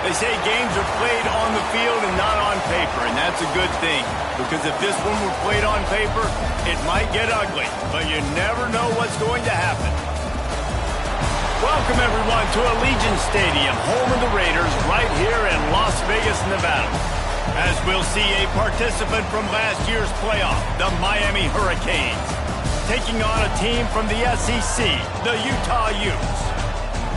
They say games are played on the field and not on paper, and that's a good thing. Because if this one were played on paper, it might get ugly. But you never know what's going to happen. Welcome, everyone, to Allegiant Stadium, home of the Raiders, right here in Las Vegas, Nevada. As we'll see a participant from last year's playoff, the Miami Hurricanes, taking on a team from the SEC, the Utah Utes.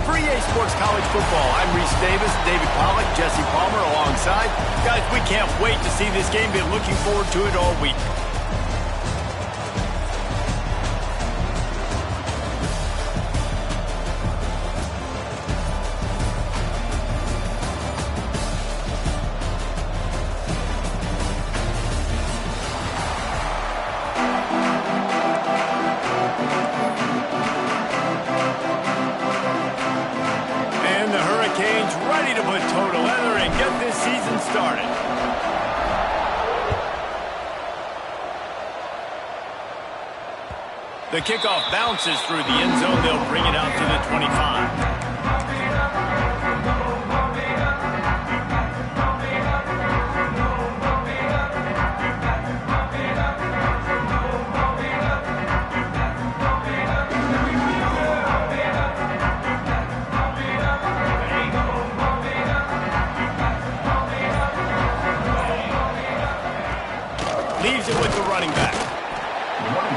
For EA Sports College Football, I'm Reese Davis, David Pollack, Jesse Palmer alongside. Guys, we can't wait to see this game. Been looking forward to it all week. Ready to put total leather and get this season started. The kickoff bounces through the end zone. They'll bring it out to the 25. Leaves it with the running back.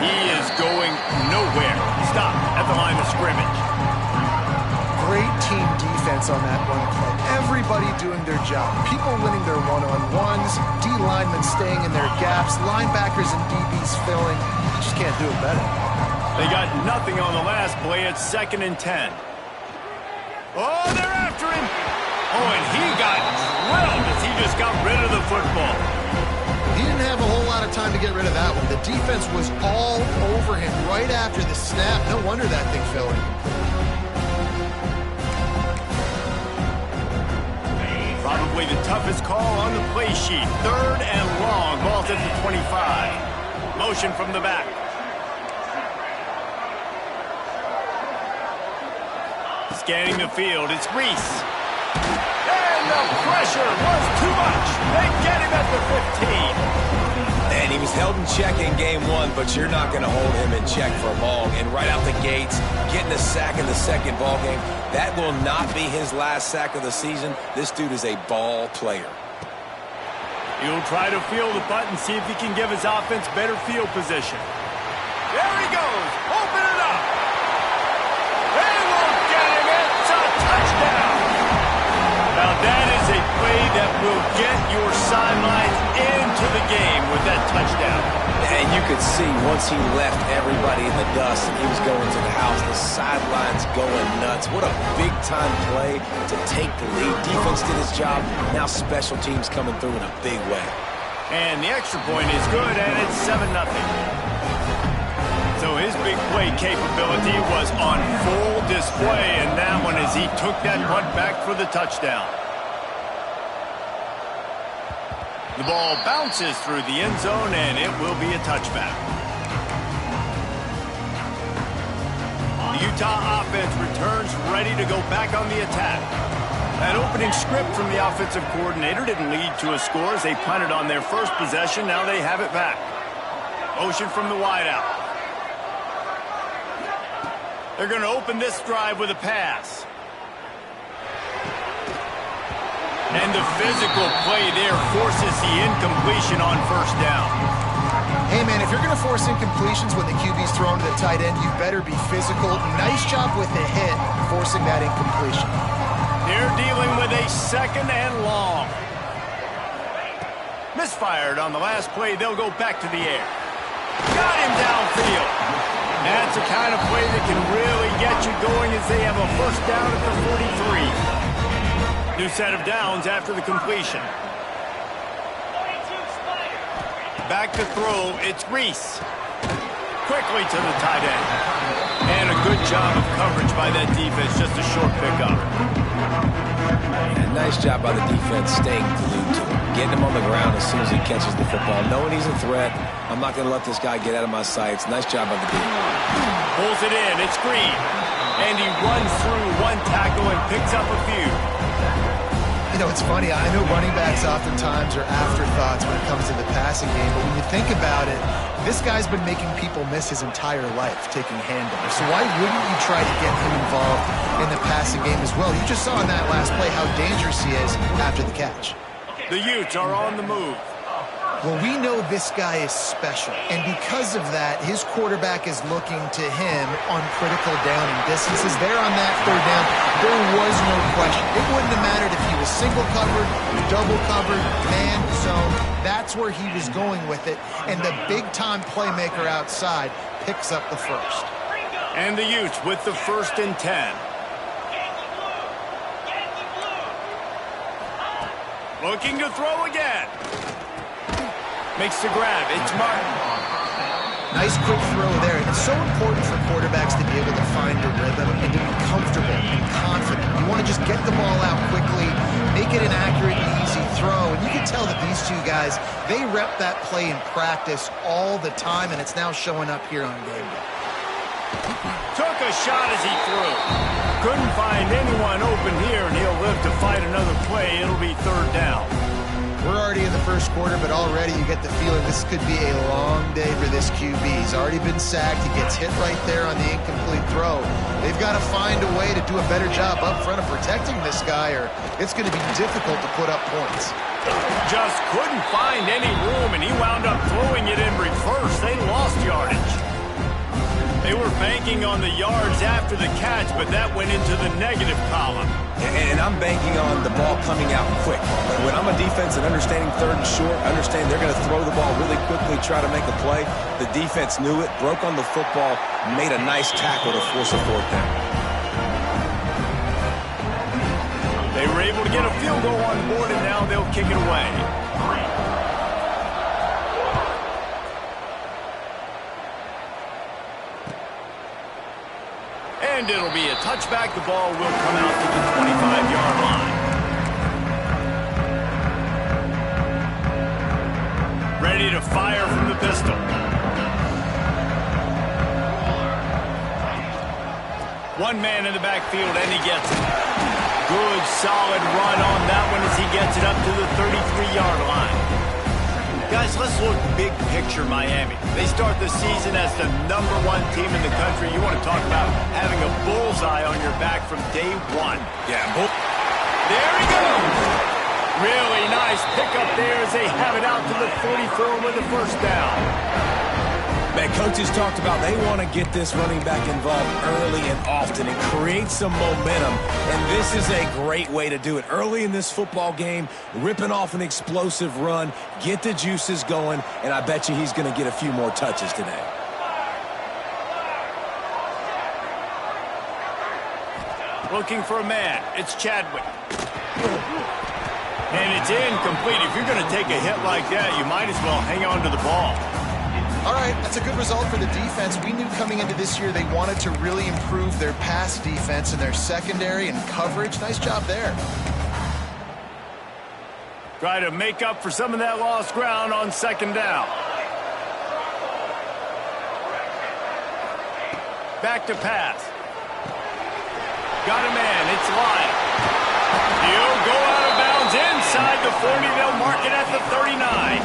He is going nowhere. Stop at the line of scrimmage. Great team defense on that one play. Everybody doing their job. People winning their one-on-ones, D-linemen staying in their gaps, linebackers and DBs filling. You just can't do it better. They got nothing on the last play. It's 2nd and 10. Oh, they're after him. Oh, and he got drilled as he just got rid of the football. He didn't have a whole lot of time to get rid of that one. The defense was all over him right after the snap. No wonder that thing fell incomplete. Probably the toughest call on the play sheet. 3rd and long. Ball's at the 25. Motion from the back. Scanning the field. It's Reese. And the pressure was too much. They get him at the 15. And he was held in check in game 1, but you're not going to hold him in check for long. And right out the gates, getting a sack in the second ball game, that will not be his last sack of the season. This dude is a ball player. He'll try to feel the punt and see if he can give his offense better field position. There he goes. Open it up. They will get him. It's a touchdown. Now that is a play that will get your sidelines into the game with that touchdown. And you could see once he left everybody in the dust and he was going to the house, the sidelines going nuts. What a big-time play to take the lead. Defense did his job. Now special teams coming through in a big way. And the extra point is good, and it's 7-0. So his big play capability was on full display in that one as he took that punt back for the touchdown. The ball bounces through the end zone, and it will be a touchback. The Utah offense returns ready to go back on the attack. That opening script from the offensive coordinator didn't lead to a score as they punted on their first possession. Now they have it back. Motion from the wideout. They're going to open this drive with a pass. And the physical play there forces the incompletion on 1st down. Hey, man, if you're going to force incompletions when the QB's thrown to the tight end, you better be physical. Nice job with the hit, forcing that incompletion. They're dealing with a 2nd and long. Misfired on the last play. They'll go back to the air. Got him downfield. That's the kind of play that can really get you going as they have a 1st down at the 43. New set of downs after the completion. Back to throw, it's Reese. Quickly to the tight end. And a good job of coverage by that defense, just a short pickup. And nice job by the defense staying glued to him. Getting him on the ground as soon as he catches the football. Knowing he's a threat, I'm not going to let this guy get out of my sights. Nice job by the defense. Pulls it in, it's Green. And he runs through one tackle and picks up a few. You know, it's funny. I know running backs oftentimes are afterthoughts when it comes to the passing game, but when you think about it, this guy's been making people miss his entire life taking handoffs. So why wouldn't you try to get him involved in the passing game as well? You just saw in that last play how dangerous he is after the catch. The Utes are on the move. Well, we know this guy is special, and because of that, his quarterback is looking to him on critical down and distances. There on that third down, there was no question. It wouldn't have mattered if he was single covered, double covered, man, zone. That's where he was going with it, and the big-time playmaker outside picks up the first. And the Utes with the 1st and 10. Looking to throw again. Makes the grab. It's Martin. Nice quick throw there. And it's so important for quarterbacks to be able to find a rhythm and to be comfortable and confident. You want to just get the ball out quickly, make it an accurate and easy throw. And you can tell that these two guys, they rep that play in practice all the time, and it's now showing up here on game day. Took a shot as he threw. Couldn't find anyone open here, and he'll live to fight another play. It'll be 3rd down. We're already in the first quarter, but already you get the feeling this could be a long day for this QB. He's already been sacked. He gets hit right there on the incomplete throw. They've got to find a way to do a better job up front of protecting this guy, or it's going to be difficult to put up points. Just couldn't find any room, and he wound up throwing it in reverse. They lost yardage. They were banking on the yards after the catch, but that went into the negative column. And I'm banking on the ball coming out quick. When I'm a defense and understanding 3rd and short, understand they're going to throw the ball really quickly, try to make a play. The defense knew it, broke on the football, made a nice tackle to force a 4th down. They were able to get a field goal on board, and now they'll kick it away. And it'll be a touchback. The ball will come out to the 25-yard line. Ready to fire from the pistol. One man in the backfield, and he gets it. Good, solid run on that one as he gets it up to the 33-yard line. Guys, let's look big picture Miami. They start the season as the #1 team in the country. You want to talk about having a bullseye on your back from day one. Yeah. There he goes. Really nice pickup there as they have it out to the 44 with the 1st down. Man, coaches talked about they want to get this running back involved early and often and create some momentum, and this is a great way to do it. Early in this football game, ripping off an explosive run, get the juices going, and I bet you he's going to get a few more touches today. Looking for a man. It's Chadwick. And it's incomplete. If you're going to take a hit like that, you might as well hang on to the ball. All right, that's a good result for the defense. We knew coming into this year they wanted to really improve their pass defense and their secondary and coverage. Nice job there. Try to make up for some of that lost ground on 2nd down. Back to pass. Got a man. It's live. He'll go out of bounds inside the 40. They'll mark it at the 39.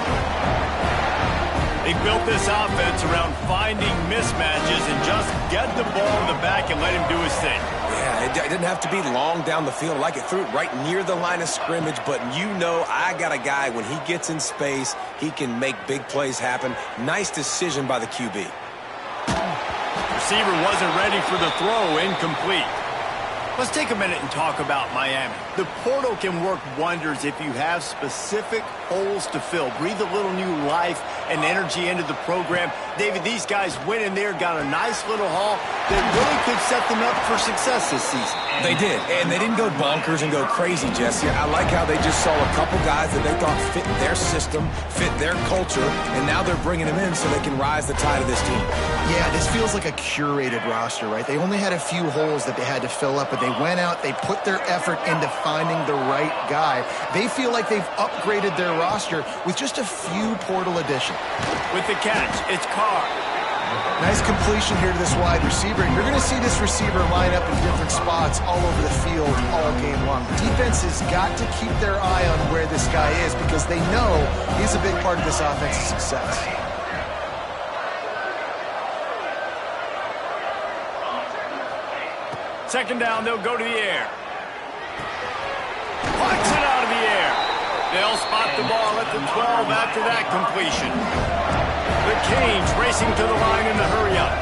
They built this offense around finding mismatches and just get the ball in the back and let him do his thing. Yeah, it didn't have to be long down the field. Like it threw it right near the line of scrimmage, but you know I got a guy, when he gets in space, he can make big plays happen. Nice decision by the QB. Receiver wasn't ready for the throw, incomplete. Let's take a minute and talk about Miami. The portal can work wonders if you have specific holes to fill. Breathe a little new life and energy into the program. David, these guys went in there, got a nice little haul that really could set them up for success this season. They did, and they didn't go bonkers and go crazy, Jesse. I like how they just saw a couple guys that they thought fit their system, fit their culture, and now they're bringing them in so they can rise the tide of this team. Yeah, this feels like a curated roster, right? They only had a few holes that they had to fill up, but they went out, they put their effort into finding the right guy. They feel like they've upgraded their roster with just a few portal additions. With the catch, it's Carr. Nice completion here to this wide receiver. You're going to see this receiver line up in different spots all over the field all game long. Defense has got to keep their eye on where this guy is because they know he's a big part of this offense's success. Second down, they'll go to the air. Plucks it out of the air. They'll spot the ball at the 12 after that completion. The Canes racing to the line in the hurry-up.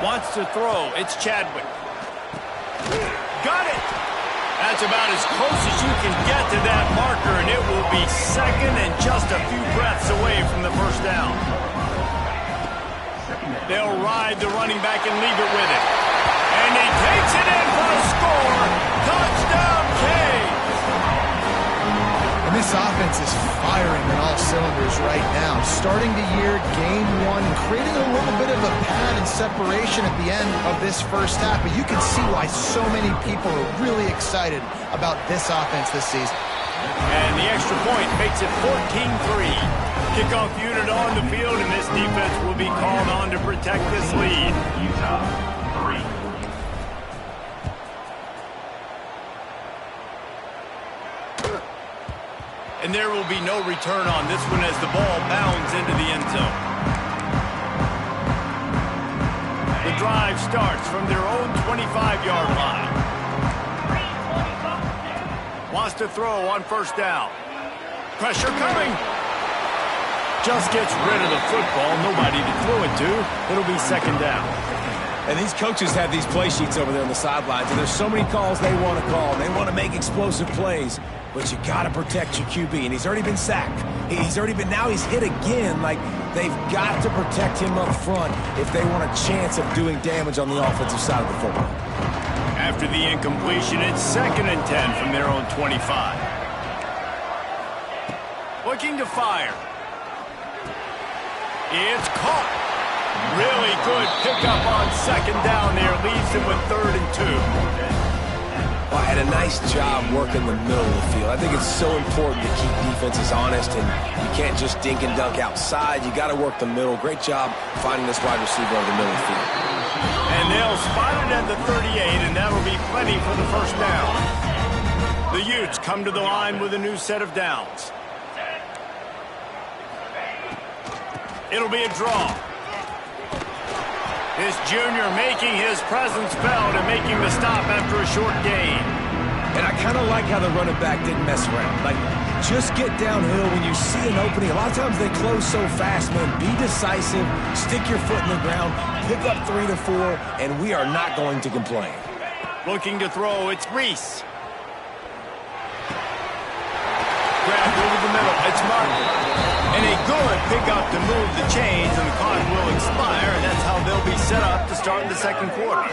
Wants to throw. It's Chadwick. Got it. That's about as close as you can get to that marker, and it will be second and just a few breaths away from the first down. They'll ride the running back and leave it with it. And he takes it in for a score. Touchdown, Canes. And this offense is firing on all cylinders right now. Starting the year, game one, and creating a little bit of a pad and separation at the end of this first half. But you can see why so many people are really excited about this offense this season. And the extra point makes it 14-3. Kickoff unit on the field, and this defense will be called on to protect this lead. Utah, 3. And there will be no return on this one as the ball bounds into the end zone. The drive starts from their own 25-yard line. Wants to throw on first down. Pressure coming. Just gets rid of the football. Nobody to throw it to. It'll be second down. And these coaches have these play sheets over there on the sidelines, and there's so many calls they want to call. They want to make explosive plays, but you got to protect your QB, and he's already been sacked. Now he's hit again. Like, they've got to protect him up front if they want a chance of doing damage on the offensive side of the football. After the incompletion, it's second and 10 from their own 25. Looking to fire. It's caught. Really good pickup on second down there. Leaves him with 3rd and 2. Well, had a nice job working the middle of the field. I think it's so important to keep defenses honest, and you can't just dink and dunk outside. You got to work the middle. Great job finding this wide receiver over the middle of the field. And they'll spot it at the 38, and that'll be plenty for the first down. The Utes come to the line with a new set of downs. It'll be a draw. This junior making his presence felt and making the stop after a short gain. And I kind of like how the running back didn't mess around. Like, just get downhill when you see an opening. A lot of times they close so fast, man. Be decisive, stick your foot in the ground, pick up 3 to 4, and we are not going to complain. Looking to throw, it's Reese. Grabbed over the middle, it's Martin. And a good pickup to move the chains, and the clock will expire, and that's how they'll be set up to start the second quarter.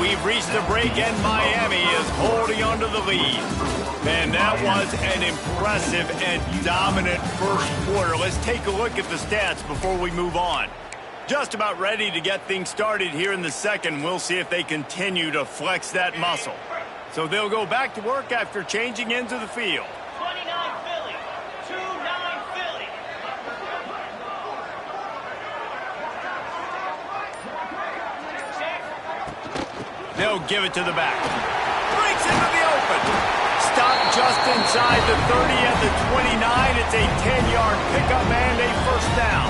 We've reached the break, and Miami is holding on to the lead. And that was an impressive and dominant first quarter. Let's take a look at the stats before we move on. Just about ready to get things started here in the second. We'll see if they continue to flex that muscle. So they'll go back to work after changing into the field. 29 Philly, 2-9 Philly. They'll give it to the back. Breaks into the open. Stop just inside the 30 at the 29. It's a 10-yard pickup and a first down.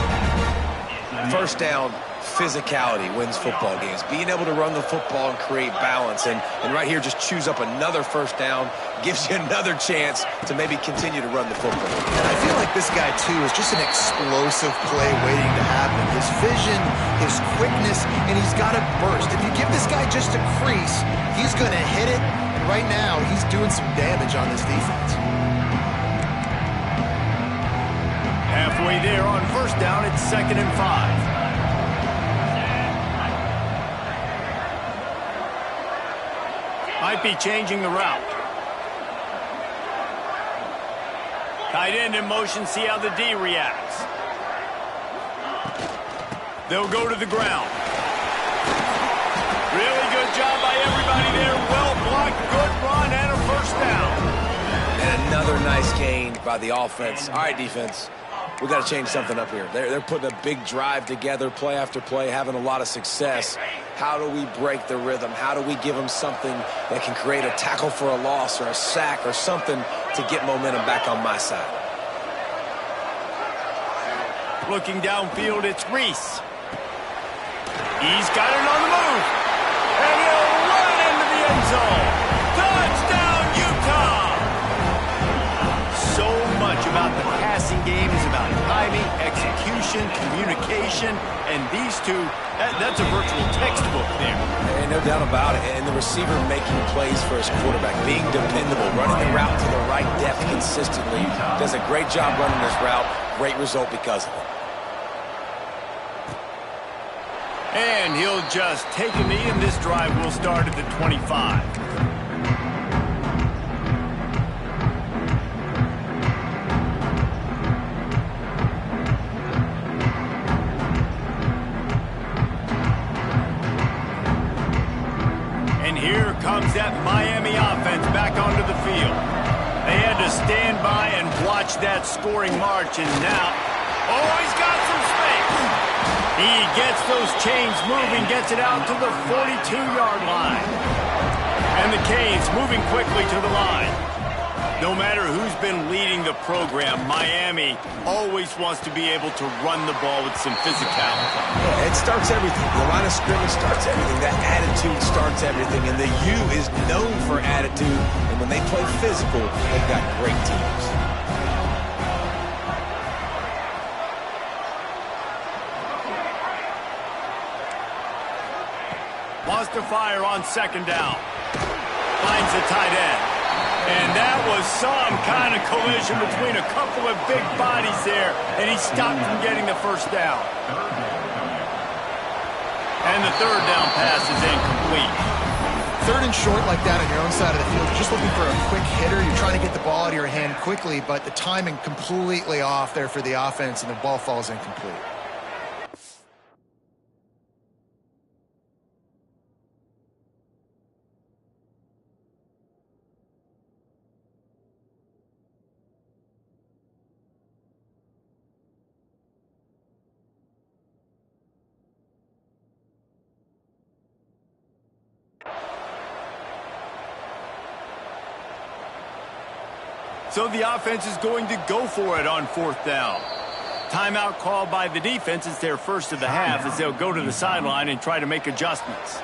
First down, physicality wins football games. Being able to run the football and create balance. And right here, just choose up another first down. Gives you another chance to maybe continue to run the football. And I feel like this guy, too, is just an explosive play waiting to happen. His vision, his quickness, and he's got a burst. If you give this guy just a crease, he's going to hit it. And right now, he's doing some damage on this defense. Halfway there on first down, it's 2nd and 5. Might be changing the route. Tight end in motion, see how the D reacts. They'll go to the ground. Really good job by everybody there. Well blocked, good run, and a first down. And another nice gain by the offense. All right, defense, we got to change something up here. They're putting a big drive together, play after play, having a lot of success. How do we break the rhythm? How do we give them something that can create a tackle for a loss or a sack or something to get momentum back on my side? Looking downfield, it's Reese. He's got it on the move. And he'll run it into the end zone. Touchdown, Utah! So much about the passing game is about timing, execution, communication, and these two, that's a virtual textbook there. And no doubt about it. And the receiver making plays for his quarterback, being dependable, running the route to the right depth consistently. Does a great job running this route. Great result because of it. And he'll just take a knee, and this drive will start at the 25. And here comes that Miami offense back onto the field. They had to stand by and watch that scoring march, and now, oh, he's got some space. He gets those chains moving, gets it out to the 42-yard line. And the Canes moving quickly to the line. No matter who's been leading the program, Miami always wants to be able to run the ball with some physicality. Yeah, it starts everything. The line of scrimmage starts everything. That attitude starts everything. And the U is known for attitude. And when they play physical, they've got great teams. Wants to fire on second down. Finds the tight end. And that was some kind of collision between a couple of big bodies there, and he stopped from getting the first down. And the third down pass is incomplete. Third and short like that on your own side of the field, you're just looking for a quick hitter. You're trying to get the ball out of your hand quickly, but the timing completely off there for the offense, and the ball falls incomplete. So the offense is going to go for it on fourth down. Timeout called by the defense. It's their first of the half as they'll go to the sideline and try to make adjustments.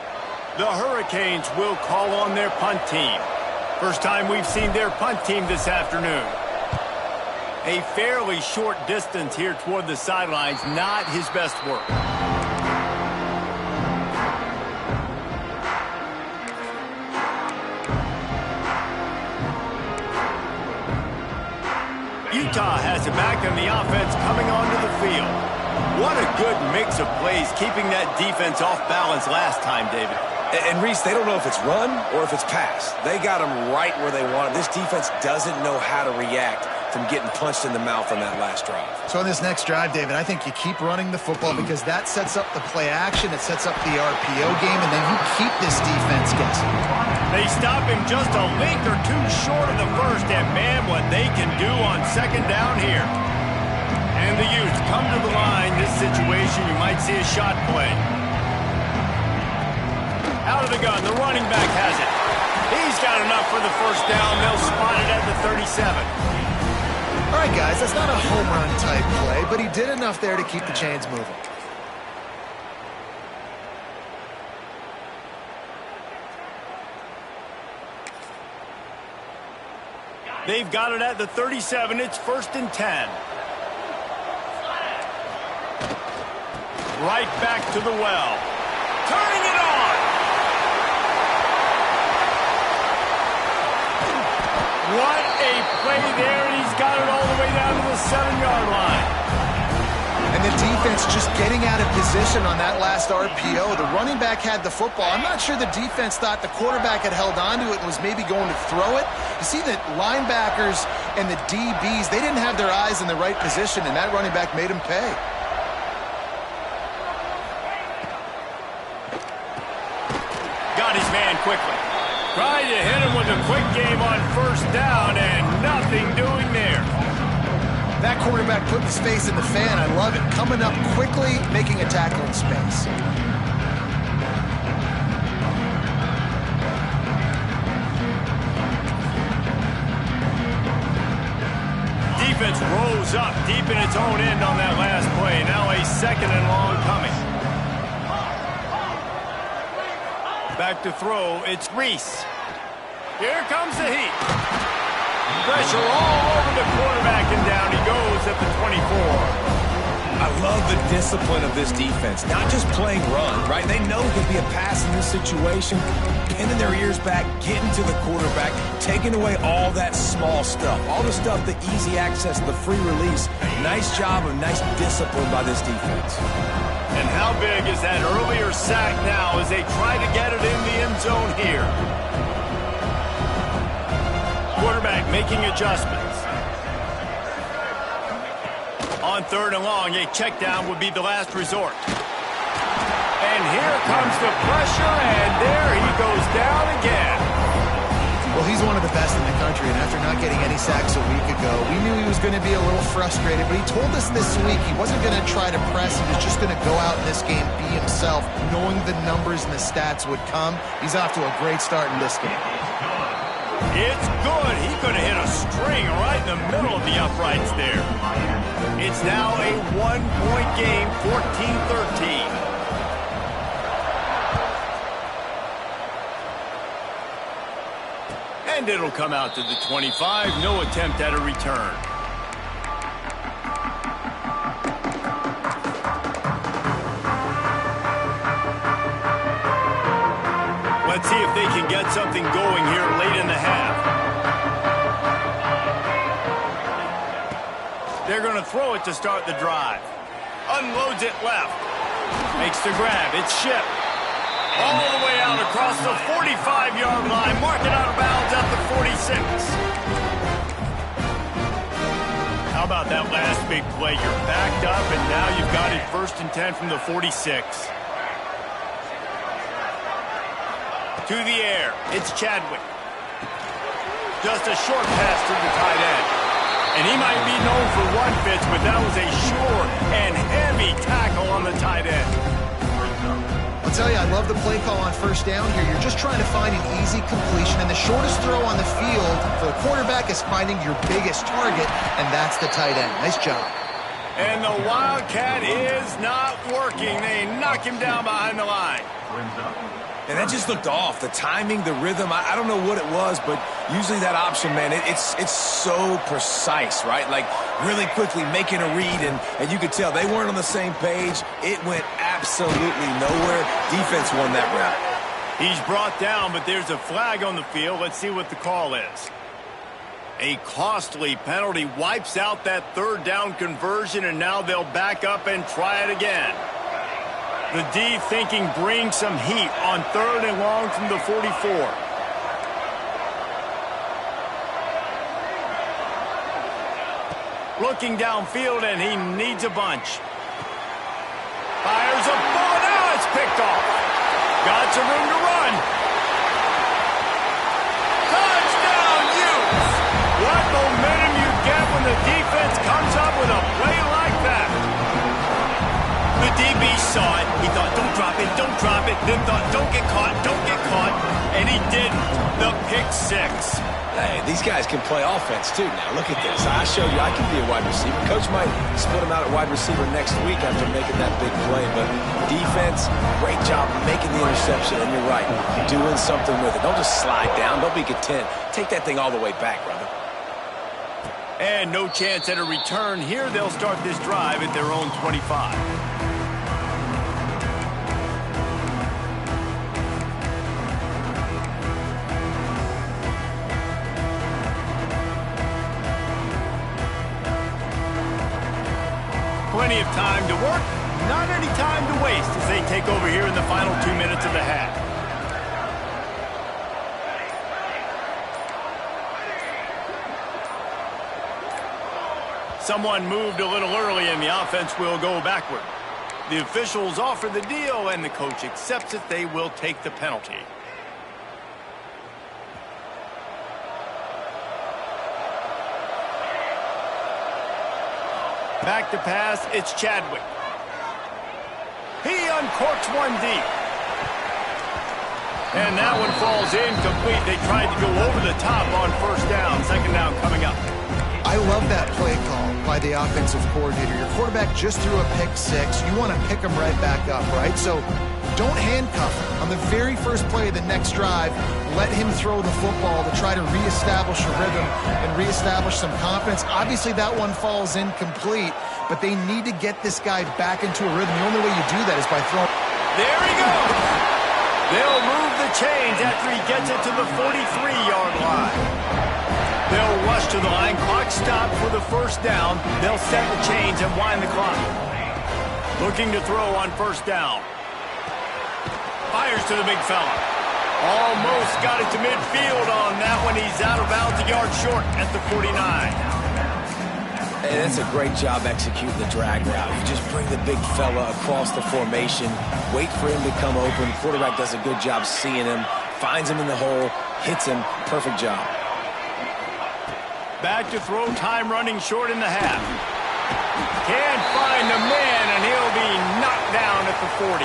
The Hurricanes will call on their punt team. First time we've seen their punt team this afternoon. A fairly short distance here toward the sidelines, not his best work. Utah has it back, and the offense coming onto the field. What a good mix of plays, keeping that defense off balance last time, David. And Reese, they don't know if it's run or if it's pass. They got them right where they want it. This defense doesn't know how to react from getting punched in the mouth on that last drive. So on this next drive, David, I think you keep running the football because that sets up the play action, it sets up the RPO game, and then you keep this defense guessing. They stop him just a length or two short of the first, and man, what they can do on second down here. And the Utes come to the line. This situation, you might see a shot play. Out of the gun, the running back has it. He's got enough for the first down. They'll spot it at the 37. All right, guys, that's not a home run type play, but he did enough there to keep the chains moving. They've got it at the 37. It's 1st and 10. Right back to the well. Turning it on. What a play there, and he's got it all the way down to the 7-yard line. And the defense just getting out of position on that last RPO. The running back had the football. I'm not sure the defense thought the quarterback had held onto it and was maybe going to throw it. You see the linebackers and the DBs, they didn't have their eyes in the right position, and that running back made him pay. quickly. Trying to hit him with a quick game on first down and nothing doing there. That quarterback put his face in the fan. I love it. Coming up quickly, making a tackle in space. Defense rose up deep in its own end on that last play. Now a second and long coming. Back to throw, it's Reese. Here comes the heat. Pressure all over the quarterback, and down he goes at the 24. I love the discipline of this defense. Not just playing run, right? They know it could be a pass in this situation. Pinning their ears back, getting to the quarterback, taking away all that small stuff. All the stuff, the easy access, the free release. Nice job of nice discipline by this defense. And how big is that earlier sack now as they try to get it in the end zone here? Quarterback making adjustments. On third and long, a check down would be the last resort. And here comes the pressure, and there he goes down again. Well, he's one of the best in the country, and after not getting any sacks a week ago, we knew he was going to be a little frustrated, but he told us this week he wasn't going to try to press. He was just going to go out in this game, be himself, knowing the numbers and the stats would come. He's off to a great start in this game. It's good. He could have hit a string right in the middle of the uprights there. It's now a one-point game, 14-13. And it'll come out to the 25. No attempt at a return. Let's see if they can get something going here late in the half. They're going to throw it to start the drive. Unloads it left. Makes the grab. It's shipped. All the way out across the 45-yard line. Mark it out of bounds at the 46. How about that last big play? You're backed up, and now you've got it 1st and 10 from the 46. To the air. It's Chadwick. Just a short pass to the tight end. And he might be known for one pitch, but that was a short and heavy tackle on the tight end. I'll tell you, I love the play call on first down here. You're just trying to find an easy completion, and the shortest throw on the field for the quarterback is finding your biggest target, and that's the tight end. Nice job. And the Wildcat is not working. They knock him down behind the line. And that just looked off. The timing, the rhythm, I don't know what it was, but usually that option, man, it's so precise, right? Like really quickly making a read, and you could tell they weren't on the same page. It went absolutely nowhere. Defense won that round. He's brought down, but there's a flag on the field. Let's see what the call is. A costly penalty wipes out that third down conversion, and now they'll back up and try it again. The D thinking bring some heat on third and long from the 44. Looking downfield, and he needs a bunch. Fires a bullet. Now it's picked off. Got some room to run. Touchdown, Utes! What momentum you get when the defense comes up with a play like that. The DB saw it. He thought, don't drop it, don't drop it. Then thought, don't get caught, don't get caught. And he didn't. The pick six. Hey, these guys can play offense, too, now. Look at this. I showed you I can be a wide receiver. Coach might split him out at wide receiver next week after making that big play. But defense, great job making the interception. And you're right, doing something with it. Don't just slide down. Don't be content. Take that thing all the way back, brother. And no chance at a return. Here they'll start this drive at their own 25. Plenty of time to work, not any time to waste as they take over here in the final 2 minutes of the half. Someone moved a little early and the offense will go backward. The officials offer the deal and the coach accepts it. They will take the penalty. Back to pass, it's Chadwick. He uncorks one deep. And that one falls incomplete. They tried to go over the top on first down. Second down coming up. I love that play call by the offensive coordinator. Your quarterback just threw a pick six. You want to pick him right back up, right? So don't handcuff him. On the very first play of the next drive, let him throw the football to try to reestablish a rhythm and reestablish some confidence. Obviously, that one falls incomplete, but they need to get this guy back into a rhythm. The only way you do that is by throwing. There he goes. They'll move the chains after he gets it to the 43-yard line. They'll rush to the line. Clock stopped for the first down. They'll set the chains and wind the clock. Looking to throw on first down. Fires to the big fella. Almost got it to midfield on that one. He's out of bounds, a yard short at the 49. Hey, that's a great job executing the drag route. You just bring the big fella across the formation, wait for him to come open. Quarterback does a good job seeing him, finds him in the hole, hits him. Perfect job. Back to throw, time running short in the half. Can't find the man, and he'll be knocked down at the 40.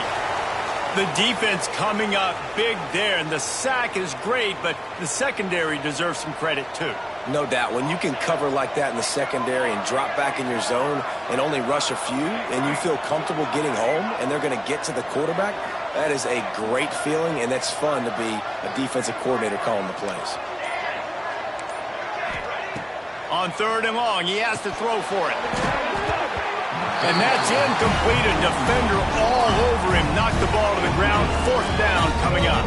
The defense coming up big there, and the sack is great, but the secondary deserves some credit too. No doubt. When you can cover like that in the secondary and drop back in your zone and only rush a few, and you feel comfortable getting home, and they're going to get to the quarterback, that is a great feeling, and that's fun to be a defensive coordinator calling the plays. On third and long, he has to throw for it. And that's incomplete. A defender all over him. Knocked the ball to the ground. Fourth down coming up.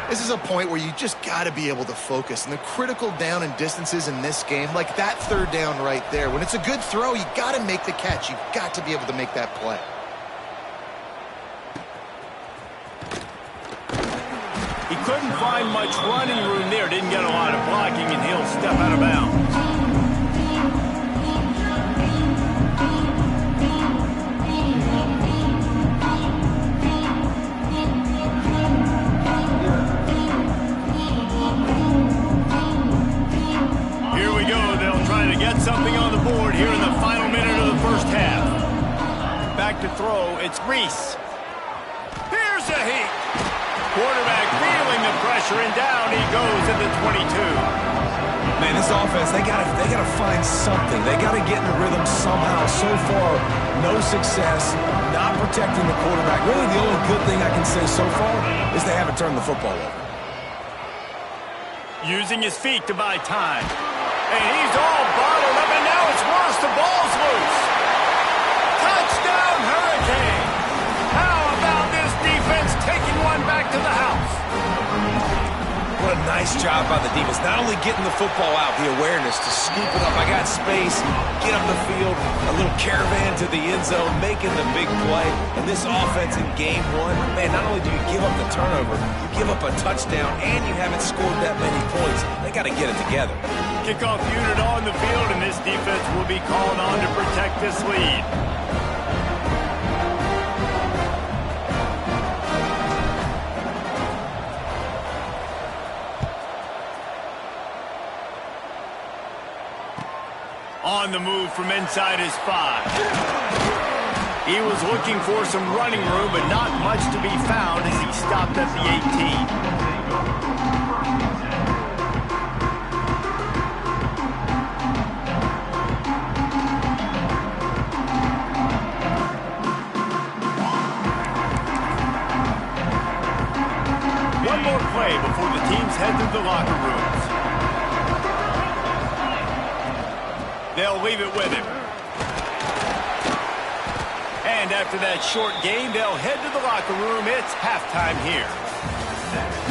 This is a point where you just got to be able to focus. And the critical down and distances in this game, like that third down right there, when it's a good throw, you got to make the catch. You've got to be able to make that play. He couldn't find much running room there. Didn't get a lot of blocking, and he'll step out of bounds. Get something on the board here in the final minute of the first half. Back to throw, it's Reese. Here's a heat. Quarterback feeling the pressure, and down he goes at the 22. Man, this offense, they gotta find something. They gotta get in a rhythm somehow. So far, no success, not protecting the quarterback. Really, the only good thing I can say so far is they haven't turned the football over. Using his feet to buy time. And he's all bottled up, and now it's worse. The ball's loose. Touchdown, Hurricane. How about this defense taking one back to the house? What a nice job by the defense. Not only getting the football out, the awareness to scoop it up. I got space, get up the field, a little caravan to the end zone, making the big play. And this offense in game one, man, not only do you give up the turnover, you give up a touchdown, and you haven't scored that many points. They got to get it together. Kickoff unit on the field, and this defense will be called on to protect this lead. On the move from inside his 5. He was looking for some running room, but not much to be found as he stopped at the 18. One more play before the teams head to the locker rooms. They'll leave it with him. And after that short game, they'll head to the locker room. It's halftime here.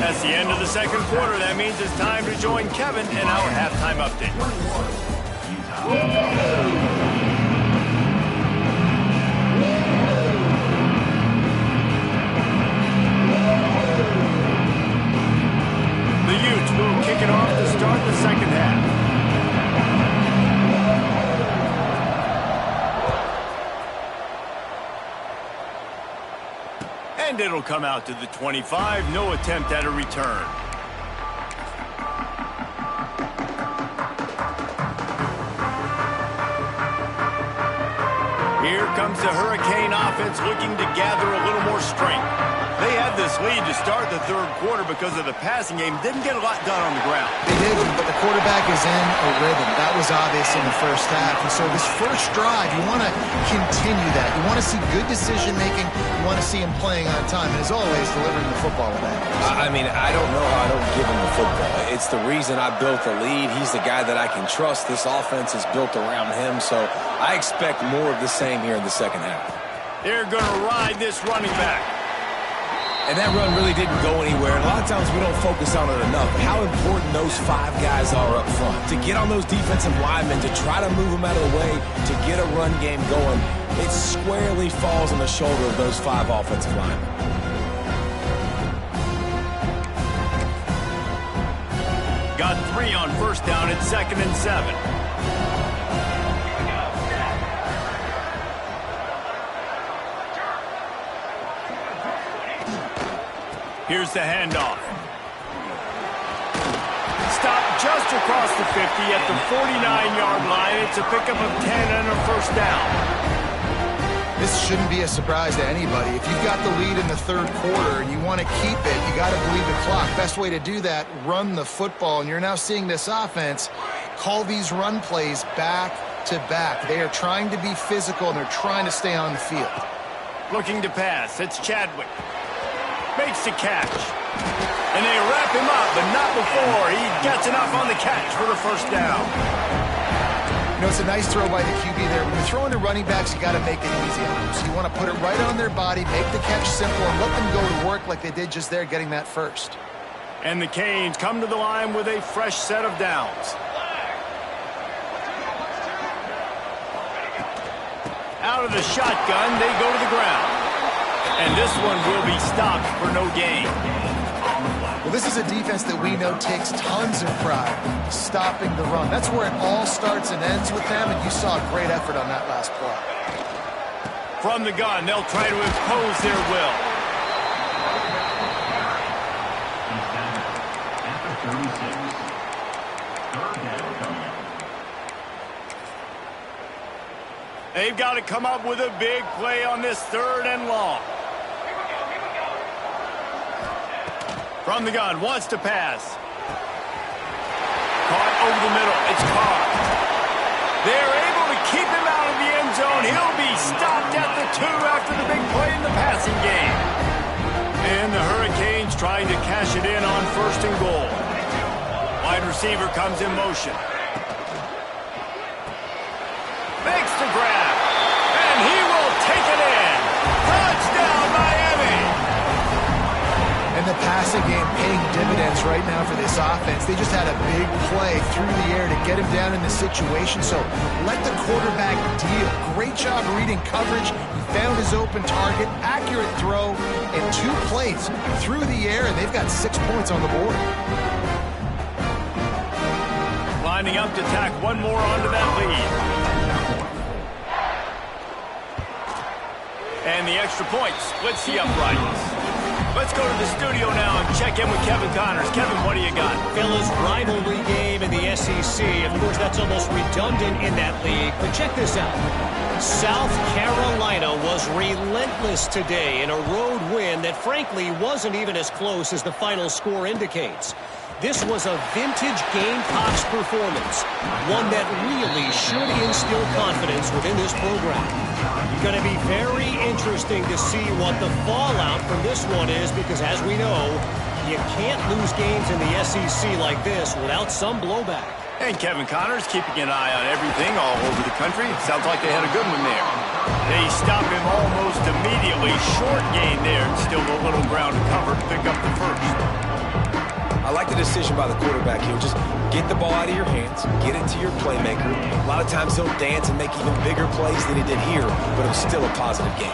That's the end of the second quarter. That means it's time to join Kevin in our halftime update. The Utes will kick it off to start the second half. And it'll come out to the 25. No attempt at a return. Here comes the Hurricane offense looking to gather a little more strength. They had this lead to start the third quarter because of the passing game. Didn't get a lot done on the ground. They didn't, but the quarterback is in a rhythm. That was obvious in the first half. And so this first drive, you want to continue that. You want to see good decision-making. You want to see him playing on time. And as always, delivering the football with that. I mean, I don't know how I don't give him the football. It's the reason I built the lead. He's the guy that I can trust. This offense is built around him, so I expect more of the same here in the second half. They're going to ride this running back. And that run really didn't go anywhere. And a lot of times we don't focus on it enough. How important those 5 guys are up front. To get on those defensive linemen, to try to move them out of the way, to get a run game going, it squarely falls on the shoulder of those 5 offensive linemen. Got 3 on first down at 2nd and 7. Here's the handoff. Stop just across the 50 at the 49-yard line. It's a pickup of 10 and a first down. This shouldn't be a surprise to anybody. If you've got the lead in the third quarter and you want to keep it, you got to believe the clock. Best way to do that, run the football. And you're now seeing this offense call these run plays back to back. They are trying to be physical, and they're trying to stay on the field. Looking to pass. It's Chadwick. Makes the catch. And they wrap him up, but not before he gets enough on the catch for the first down. You know, it's a nice throw by the QB there. When you're throwing to running backs, you got to make it easy on them. So you want to put it right on their body, make the catch simple, and let them go to work like they did just there, getting that first. And the Canes come to the line with a fresh set of downs. Out of the shotgun, they go to the ground. And this one will be stopped for no gain. Well, this is a defense that we know takes tons of pride stopping the run. That's where it all starts and ends with them, and you saw a great effort on that last play. From the gun, they'll try to impose their will. They've got to come up with a big play on this 3rd and long. From the gun, wants to pass. Caught over the middle. It's Carr. They're able to keep him out of the end zone. He'll be stopped at the 2 after the big play in the passing game. And the Hurricanes trying to cash it in on 1st and goal. Wide receiver comes in motion. Makes the grab. And he will take it in. Touchdown, Miami! And the passing game paying dividends right now for this offense. They just had a big play through the air to get him down in the situation. So let the quarterback deal. Great job reading coverage. He found his open target, accurate throw, and 2 plays through the air, and they've got 6 points on the board. Lining up to tack one more onto that lead. And the extra point splits the uprights. Let's go to the studio now and check in with Kevin Connors. Kevin, what do you got? Fellas, rivalry game in the SEC. Of course, that's almost redundant in that league. But check this out. South Carolina was relentless today in a road win that, frankly, wasn't even as close as the final score indicates. This was a vintage Gamecocks performance, one that really should instill confidence within this program. It's going to be very interesting to see what the fallout from this one is, because as we know, you can't lose games in the SEC like this without some blowback. And Kevin Connors keeping an eye on everything all over the country. Sounds like they had a good one there. They stop him almost immediately. Short gain there, and still a little ground to cover to pick up the first. I like the decision by the quarterback here. Just get the ball out of your hands, get it to your playmaker. A lot of times he'll dance and make even bigger plays than he did here, but it was still a positive game.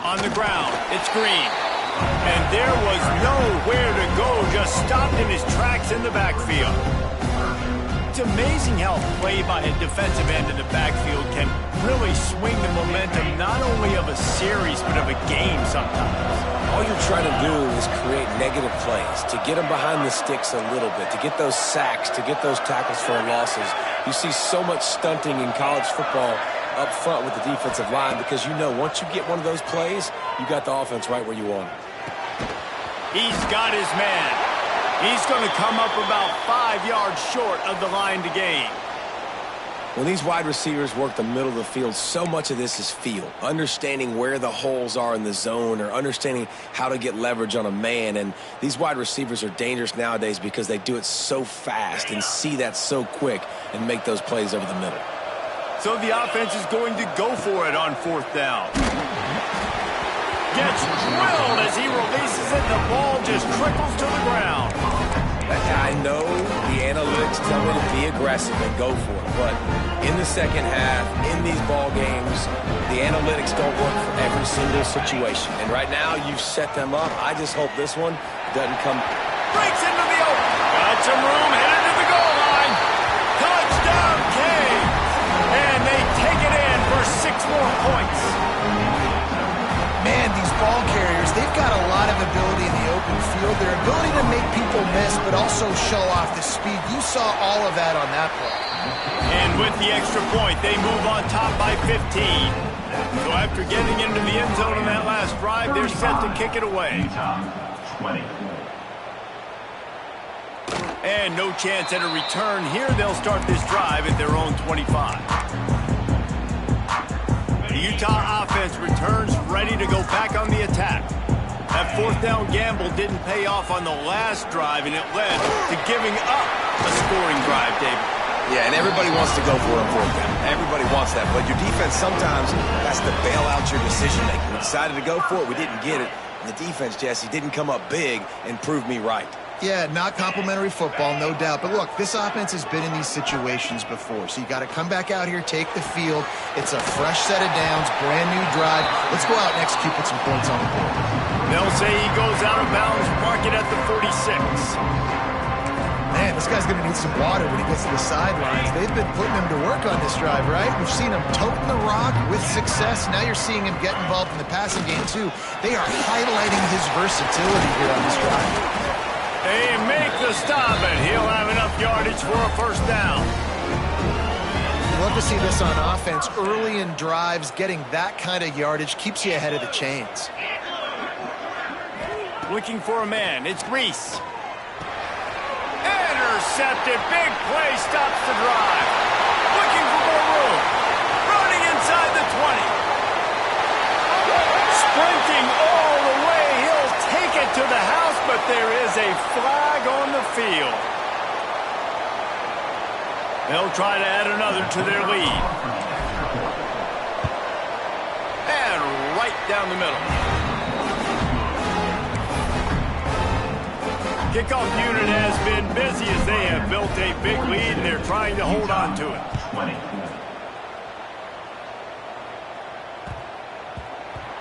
On the ground, it's Green. And there was nowhere to go, just stopped in his tracks in the backfield. It's amazing how play by a defensive end in the backfield can really swing the momentum not only of a series but of a game sometimes. all you're trying to do is create negative plays, to get them behind the sticks a little bit, to get those sacks, to get those tackles for losses. You see so much stunting in college football up front with the defensive line because you know once you get one of those plays, you got the offense right where you want it. He's got his man. He's going to come up about 5 yards short of the line to gain. When these wide receivers work the middle of the field, so much of this is feel. Understanding where the holes are in the zone or understanding how to get leverage on a man. And these wide receivers are dangerous nowadays because they do it so fast and see that so quick and make those plays over the middle. So the offense is going to go for it on 4th down. Gets drilled as he releases it. The ball just trickles to the ground. I know the analytics tell me to be aggressive and go for it, but in the second half, in these ball games, the analytics don't work for every single situation. And right now, you've set them up. I just hope this one doesn't come. Breaks into the open. Got some room, headed to the goal line. Touchdown, Canes. And they take it in for 6 more points. Man, these ball carriers, they've got a lot of ability in the open field. Their ability to make people miss, but also show off the speed. You saw all of that on that play. And with the extra point, they move on top by 15. So after getting into the end zone on that last drive, they're set to kick it away. And no chance at a return here. They'll start this drive at their own 25. The Utah offense returns ready to go back on the attack. That 4th down gamble didn't pay off on the last drive, and it led to giving up a scoring drive, David. Yeah, and everybody wants to go for it on 4th down. Everybody wants that, but your defense sometimes has to bail out your decision-making. We decided to go for it. We didn't get it. And the defense, Jesse, didn't come up big and prove me right. Yeah, not complimentary football, no doubt. But look, this offense has been in these situations before. So you got to come back out here, take the field. It's a fresh set of downs, brand new drive. Let's go out and execute, put some points on the board. They'll say he goes out of bounds, mark it at the 46. Man, this guy's going to need some water when he gets to the sidelines. They've been putting him to work on this drive, right? We've seen him toting the rock with success. Now you're seeing him get involved in the passing game, too. They are highlighting his versatility here on this drive. They make the stop, and he'll have enough yardage for a 1st down. Love to see this on offense. Early in drives, getting that kind of yardage keeps you ahead of the chains. Looking for a man. It's Reese. Intercepted. Big play stops the drive. Looking for more room. Running inside the 20. Sprinting all the way. He'll take it to the house, but there is a flag on the field. They'll try to add another to their lead. And right down the middle. Kickoff unit has been busy as they have built a big lead, and they're trying to hold on to it.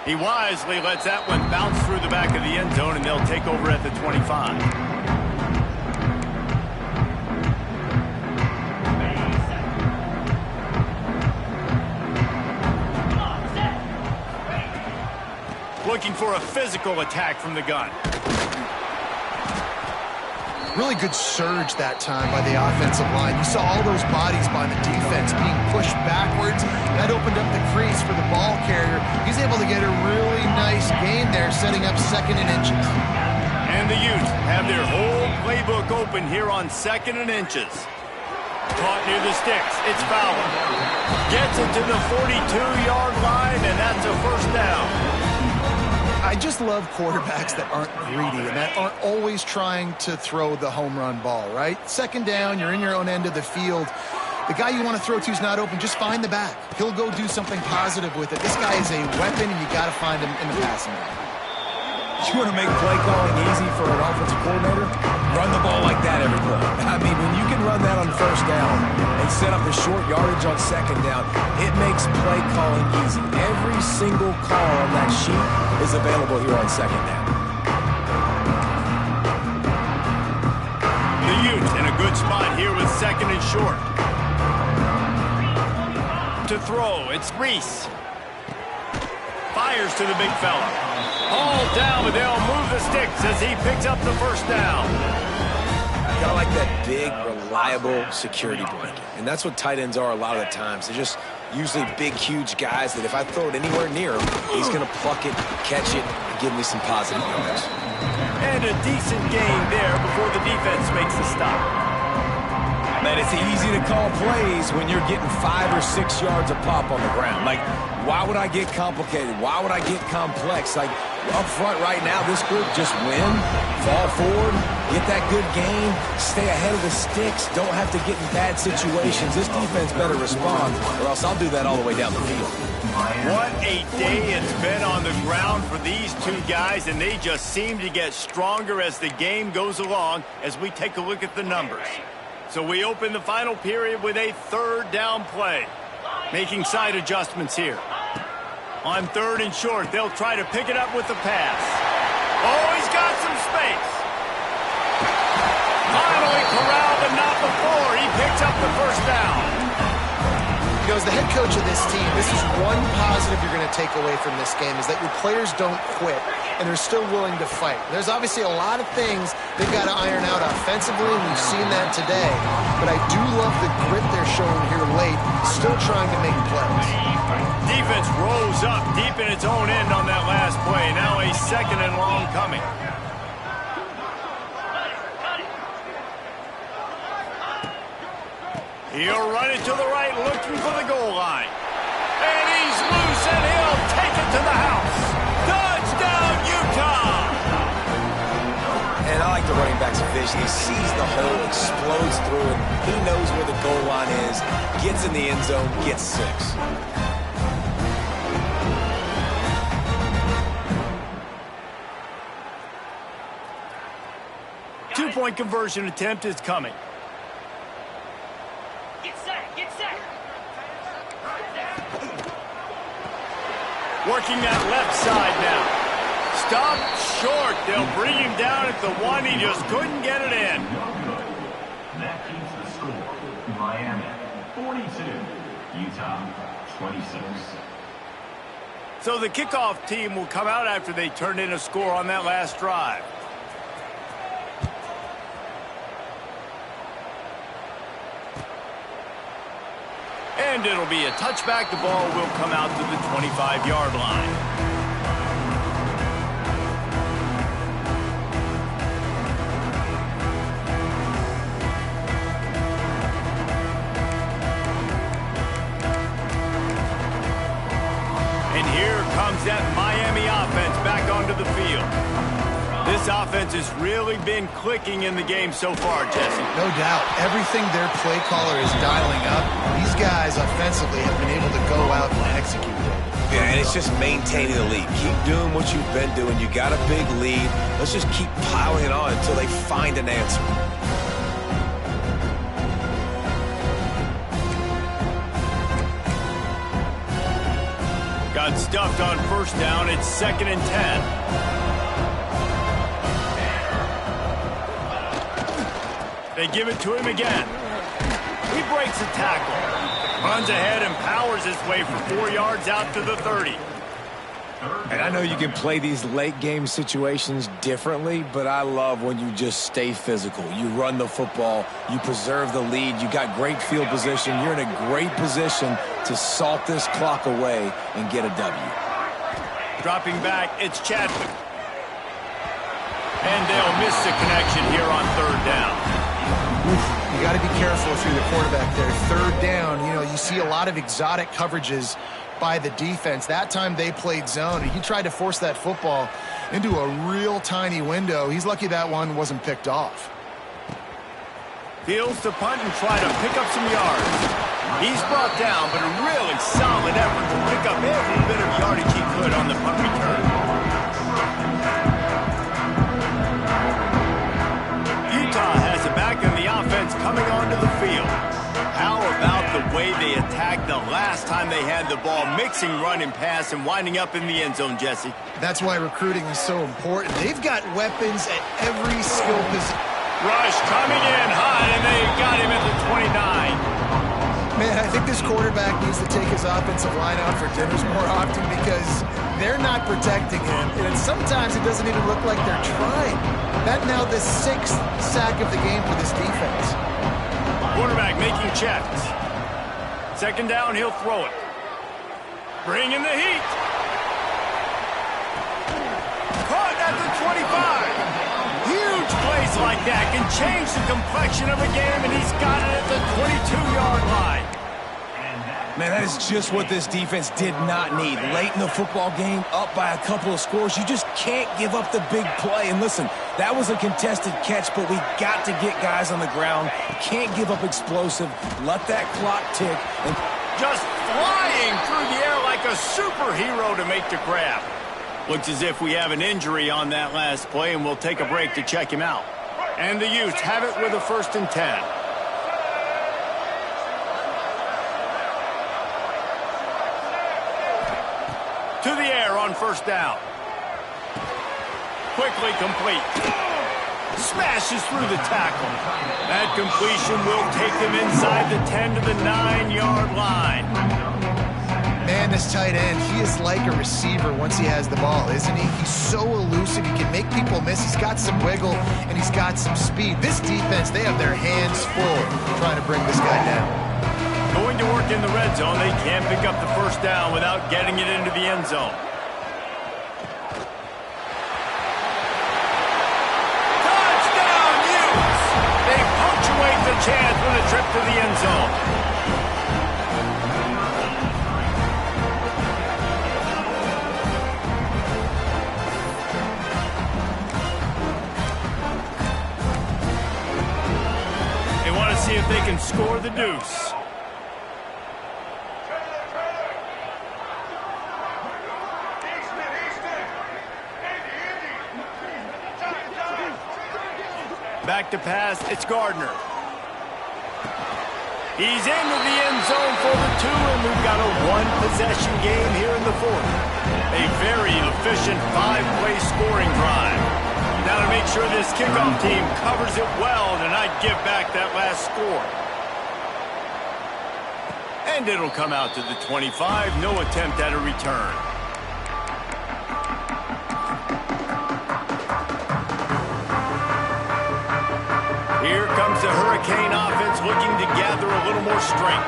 He wisely lets that one bounce through the back of the end zone, and they'll take over at the 25. Looking for a physical attack from the gun. Really good surge that time by the offensive line. You saw all those bodies by the defense being pushed backwards. That opened up the crease for the ball carrier. He's able to get a really nice gain there, setting up 2nd and inches. And the Utes have their whole playbook open here on 2nd and inches. Caught near the sticks. It's Fowler. Gets it to the 42-yard line, and that's a 1st down. I just love quarterbacks that aren't greedy and that aren't always trying to throw the home run ball, right? 2nd down, you're in your own end of the field. The guy you want to throw to is not open. Just find the back. He'll go do something positive with it. This guy is a weapon, and you got to find him in the passing game. You want to make play calling easy for an offensive coordinator? Run the ball like that every play. I mean, when you can run that on 1st down and set up the short yardage on 2nd down, it makes play calling easy. Every single call on that sheet is available here on 2nd down. The Utes in a good spot here with 2nd and short. To throw, it's Reese. 5 fires to the big fella. Hauled down, but they'll move the sticks as he picks up the first down. Kind of like that big, reliable security blanket. And that's what tight ends are a lot of the times. They're just usually big, huge guys that if I throw it anywhere near him, he's going to pluck it, catch it, and give me some positive yards. And a decent gain there before the defense makes the stop. Man, it's easy to call plays when you're getting 5 or 6 yards a pop on the ground. Like, why would I get complicated? Why would I get complex? Like, up front right now, this group just win, fall forward, get that good gain, stay ahead of the sticks, don't have to get in bad situations. This defense better respond, or else I'll do that all the way down the field. What a day it's been on the ground for these two guys, and they just seem to get stronger as the game goes along as we take a look at the numbers. So we open the final period with a third down play. Making side adjustments here. On 3rd and short, they'll try to pick it up with the pass. Oh, he's got some space. Finally corralled, but not before. He picks up the first down. You know, as the head coach of this team, this is one positive you're going to take away from this game, is that your players don't quit, and they're still willing to fight. There's obviously a lot of things they've got to iron out offensively, and we've seen that today. But I do love the grit they're showing here late, still trying to make plays. Defense rose up deep in its own end on that last play. Now a 2nd and long coming. He'll run it to the right, looking for the goal line. And he's loose, and he'll take it to the house. Touchdown, Utah! And I like the running back's vision. He sees the hole, explodes through it. He knows where the goal line is, gets in the end zone, gets 6. Two-point conversion attempt is coming. Get set. Working that left side now. Stopped short. They'll bring him down at the 1. He just couldn't get it in. That keeps the score. Miami 42, Utah 26. So the kickoff team will come out after they turned in a score on that last drive. And it'll be a touchback. The ball will come out to the 25-yard line. And here comes that Miami offense back onto the field. This offense has really been clicking in the game so far, Jesse. No doubt. Everything their play caller is dialing up, these guys offensively have been able to go out and execute it. Yeah, and it's just maintaining the lead. Keep doing what you've been doing. You got a big lead. Let's just keep piling it on until they find an answer. Got stuffed on 1st down. It's 2nd and 10. They give it to him again. He breaks a tackle. Runs ahead and powers his way for 4 yards out to the 30. And I know you can play these late game situations differently, but I love when you just stay physical. You run the football, you preserve the lead, you got great field position, you're in a great position to salt this clock away and get a W. Dropping back, it's Chadwick. And they'll miss the connection here on 3rd down. You got to be careful if you're the quarterback there. 3rd down, you know, you see a lot of exotic coverages by the defense. That time they played zone, and he tried to force that football into a real tiny window. He's lucky that one wasn't picked off. Fields to punt and try to pick up some yards. He's brought down, but a really solid effort to pick up every bit of yardage he could on the punt return. Utah has it back in the offense coming onto the field. How about the way they attacked the last time they had the ball, mixing run and pass and winding up in the end zone, Jesse? That's why recruiting is so important. They've got weapons at every skill position. Rush coming in high, and they got him at the 29. Man, I think this quarterback needs to take his offensive line out for dinners more often, because they're not protecting him, and sometimes it doesn't even look like they're trying. That now the 6th sack of the game for this defense. Quarterback making checks. Second down, he'll throw it. Bring in the heat. Caught at the 25. Huge plays like that can change the complexion of a game, and he's got it at the 22-yard line. Man, that is just what this defense did not need. Late in the football game, up by a couple of scores, you just can't give up the big play. And listen, that was a contested catch, but we got to get guys on the ground. You can't give up explosive. Let that clock tick. And just flying through the air like a superhero to make the grab. Looks as if we have an injury on that last play, and we'll take a break to check him out. And the Utes have it with a 1st and 10. To the air on 1st down. Quickly complete. Smashes through the tackle. That completion will take them inside the 10 to the 9-yard line. Man, this tight end, he is like a receiver once he has the ball, isn't he? He's so elusive. He can make people miss. He's got some wiggle, and he's got some speed. This defense, they have their hands full trying to bring this guy down. Going to work in the red zone. They can't pick up the 1st down without getting it into the end zone. Touchdown, Utes! They punctuate the chance with a trip to the end zone. See if they can score the deuce. Back to pass, it's Gardner. He's into the end zone for the 2, and we've got a 1-possession game here in the 4th. A very efficient 5-play scoring drive. Now to make sure this kickoff team covers it well to not give back that last score. And it'll come out to the 25. No attempt at a return. Here comes the Hurricane offense looking to gather a little more strength.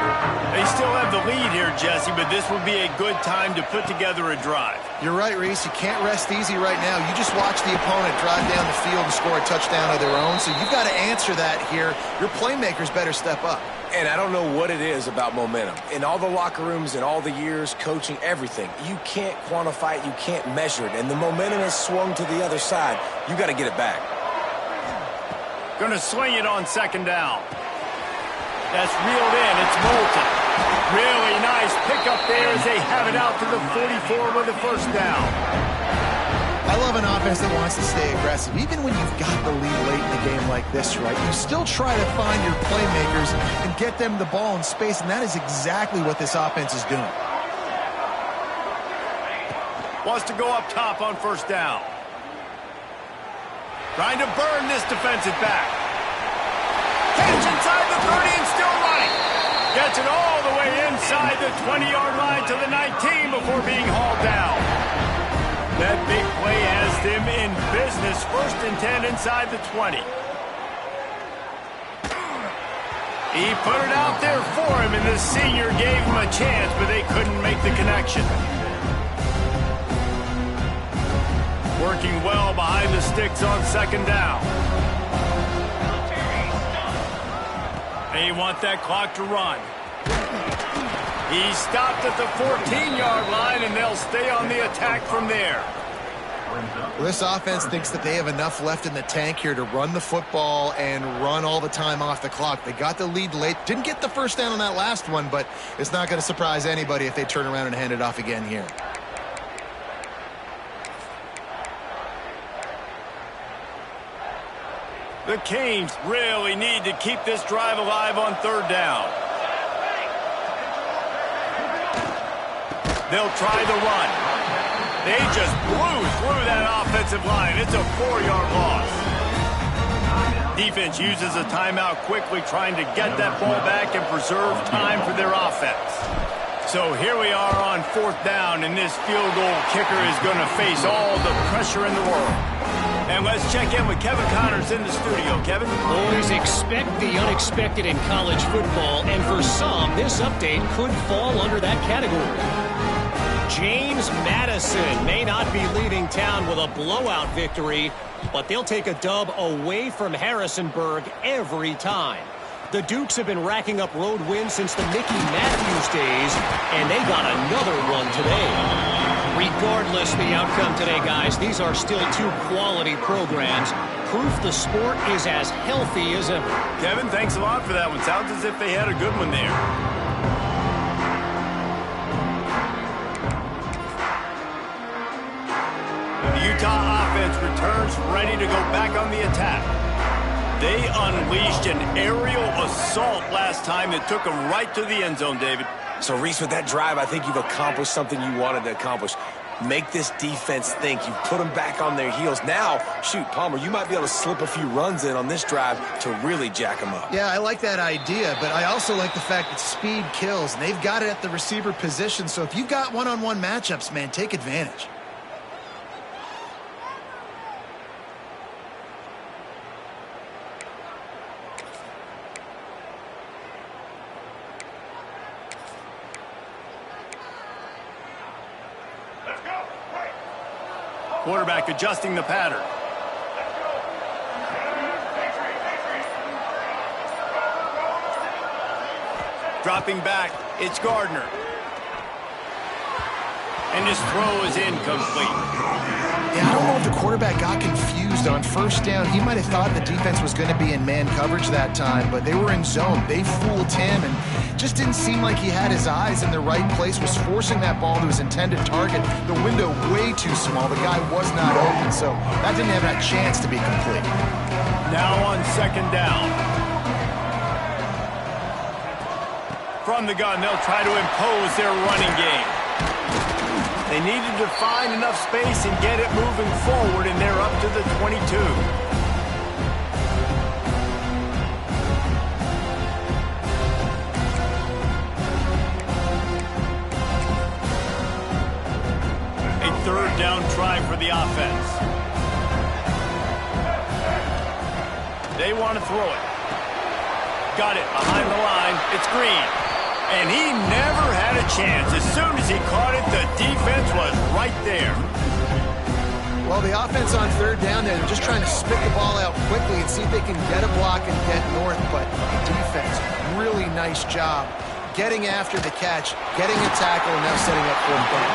They still have the lead here, Jesse, but this will be a good time to put together a drive. You're right, Reese. You can't rest easy right now. You just watch the opponent drive down the field and score a touchdown of their own, so you've got to answer that here. Your playmakers better step up. And I don't know what it is about momentum. In all the locker rooms, in all the years, coaching, everything, you can't quantify it, you can't measure it, and the momentum has swung to the other side. You got to get it back. Going to swing it on 2nd down. That's reeled in. It's Moulton. Really nice pickup there as they have it out to the 44 with the 1st down. I love an offense that wants to stay aggressive. Even when you've got the lead late in a game like this, right, you still try to find your playmakers and get them the ball in space, and that is exactly what this offense is doing. Wants to go up top on 1st down. Trying to burn this defensive back. Catch inside the 30 and still running. Gets it all the way inside the 20-yard line to the 19 before being hauled down. That big play has them in business. 1st and 10 inside the 20. He put it out there for him, and the senior gave him a chance, but they couldn't make the connection. Working well behind the sticks on 2nd down. They want that clock to run. He stopped at the 14-yard line, and they'll stay on the attack from there. Well, this offense thinks that they have enough left in the tank here to run the football and run all the time off the clock. They got the lead late. Didn't get the 1st down on that last one, but it's not going to surprise anybody if they turn around and hand it off again here. The Canes really need to keep this drive alive on 3rd down. They'll try the run. They just blew through that offensive line. It's a 4-yard loss. Defense uses a timeout quickly, trying to get that ball back and preserve time for their offense. So here we are on 4th down, and this field goal kicker is going to face all the pressure in the world. And let's check in with Kevin Connors in the studio. Kevin? Boys, expect the unexpected in college football, and for some, this update could fall under that category. James Madison may not be leaving town with a blowout victory, but they'll take a dub away from Harrisonburg every time. The Dukes have been racking up road wins since the Mickey Matthews days, and they got another one today. Regardless the outcome today, guys, these are still two quality programs. Proof the sport is as healthy as ever. Kevin, thanks a lot for that one. Sounds as if they had a good one there. The Utah offense returns ready to go back on the attack. They unleashed an aerial assault last time that took them right to the end zone, David. So, Reese, with that drive, I think you've accomplished something you wanted to accomplish. Make this defense think. You've put them back on their heels. Now, shoot, Palmer, you might be able to slip a few runs in on this drive to really jack them up. Yeah, I like that idea, but I also like the fact that speed kills, and they've got it at the receiver position. So if you've got one-on-one matchups, man, take advantage. Quarterback adjusting the pattern. Dropping back, it's Gardner. And his throw is incomplete. Yeah, I don't know if the quarterback got confused on 1st down. He might have thought the defense was going to be in man coverage that time, but they were in zone. They fooled him and just didn't seem like he had his eyes in the right place, was forcing that ball to his intended target. The window way too small. The guy was not open, so that didn't have that chance to be complete. Now on 2nd down. From the gun, they'll try to impose their running game. They needed to find enough space and get it moving forward, and they're up to the 22. A 3rd down try for the offense. They want to throw it. Got it behind the line. It's Green. And he never had a chance. As soon as he caught it, the defense was right there. Well, the offense on 3rd down there, they're just trying to spit the ball out quickly and see if they can get a block and get north. But defense, really nice job getting after the catch, getting a tackle, and now setting up for a punt.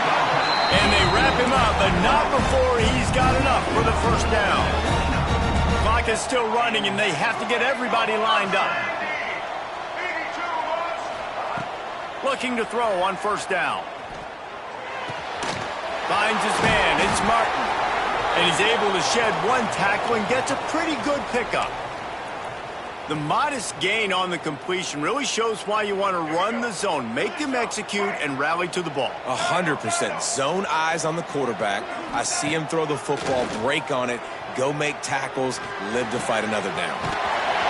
And they wrap him up, but not before he's got enough for the 1st down. Clock is still running, and they have to get everybody lined up. Looking to throw on 1st down. Finds his man. It's Martin. And he's able to shed one tackle and gets a pretty good pickup. The modest gain on the completion really shows why you want to run the zone. Make them execute and rally to the ball. 100%. Zone eyes on the quarterback. I see him throw the football, break on it, go make tackles, live to fight another down.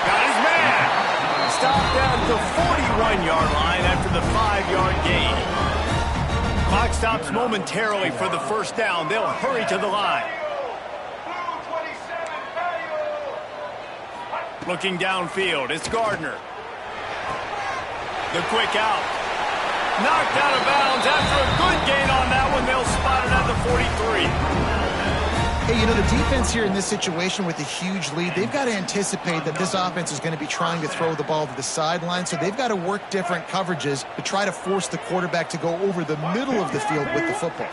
Got his man. Stopped down at the 41-yard line after the 5-yard gain. Clock stops momentarily for the 1st down. They'll hurry to the line. Looking downfield, it's Gardner. The quick out. Knocked out of bounds after a good gain on that one. They'll spot it at the 43. Hey, you know, the defense here in this situation with a huge lead, they've got to anticipate that this offense is going to be trying to throw the ball to the sideline, so they've got to work different coverages to try to force the quarterback to go over the middle of the field with the football.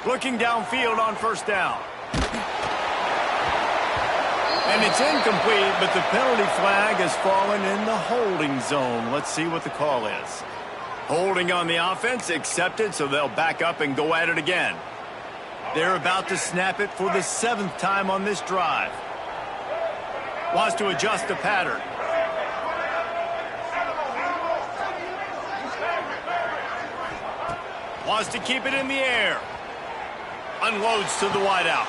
Looking downfield on 1st down. And it's incomplete, but the penalty flag has fallen in the holding zone. Let's see what the call is. Holding on the offense, accepted, so they'll back up and go at it again. They're about to snap it for the 7th time on this drive. Wants to adjust the pattern. Wants to keep it in the air. Unloads to the wideout.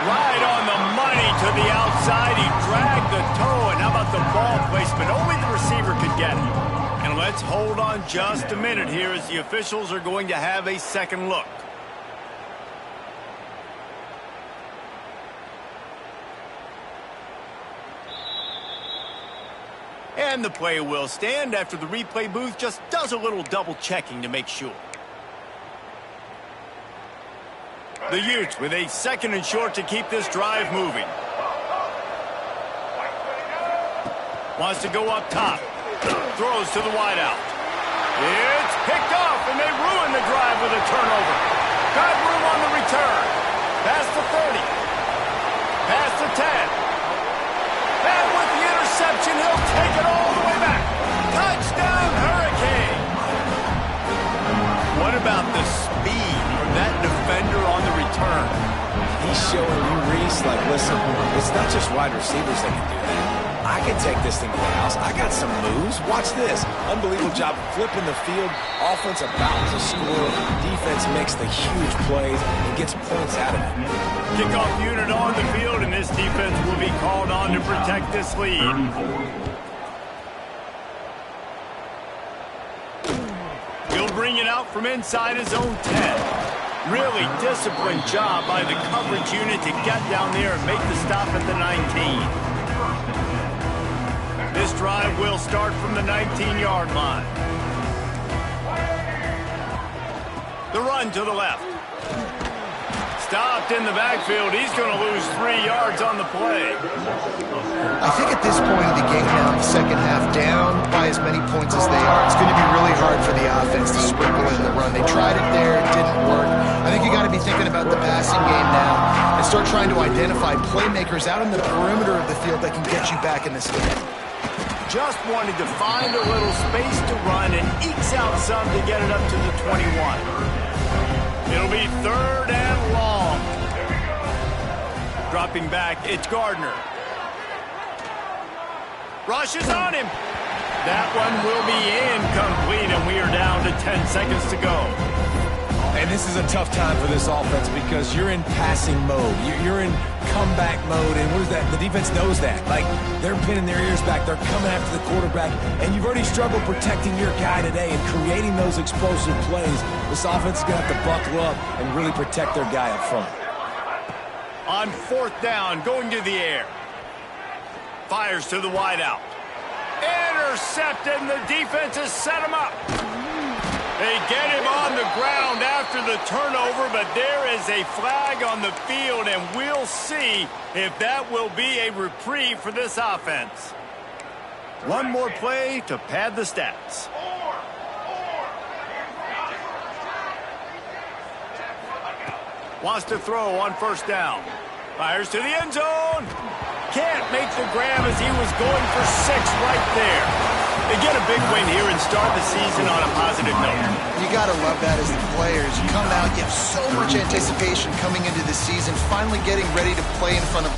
Right on the money to the outside. He dragged the toe, and how about the ball placement? Only the receiver could get it. And let's hold on just a minute here as the officials are going to have a second look. And the play will stand after the replay booth just does a little double checking to make sure. The Utes with a second and short to keep this drive moving. Wants to go up top. Throws to the wideout. It's picked off, and they ruin the drive with a turnover. Got room on the return. Past the 30. Past the 10. And with the interception, he'll take it all the way back. Touchdown, Hurricane. What about the speed from that defender on the return? He's showing you, Reese, like, listen, it's not just wide receivers that can do that. I can take this thing to the house. I got some moves. Watch this. Unbelievable job flipping the field. Offense about to score. Defense makes the huge plays and gets points out of it. Kickoff unit on the field, and this defense will be called on to protect this lead. He'll bring it out from inside his own 10. Really disciplined job by the coverage unit to get down there and make the stop at the 19. This drive will start from the 19-yard line. The run to the left. Stopped in the backfield. He's going to lose 3 yards on the play. I think at this point of the game now, the second half down by as many points as they are, it's going to be really hard for the offense to sprinkle in the run. They tried it there. It didn't work. I think you got to be thinking about the passing game now and start trying to identify playmakers out in the perimeter of the field that can get you back in this game. Just wanted to find a little space to run and ekes out some to get it up to the 21. It'll be 3rd and long. Dropping back, it's Gardner. Rush is on him. That one will be incomplete, and we are down to 10 seconds to go. And this is a tough time for this offense because you're in passing mode. You're in comeback mode, and what is that? The defense knows that. Like, they're pinning their ears back. They're coming after the quarterback, and you've already struggled protecting your guy today and creating those explosive plays. This offense is going to have to buckle up and really protect their guy up front. On 4th down, going to the air. Fires to the wideout. Intercepted, and the defense has set him up. They get him on the ground after the turnover, but there is a flag on the field, and we'll see if that will be a reprieve for this offense. One more play to pad the stats. Wants to throw on 1st down. Fires to the end zone. Can't make the grab as he was going for 6 right there. They get a big win here and start the season on a positive note. You got to love that as the players. You come out, you have so much anticipation coming into the season, finally getting ready to play in front of...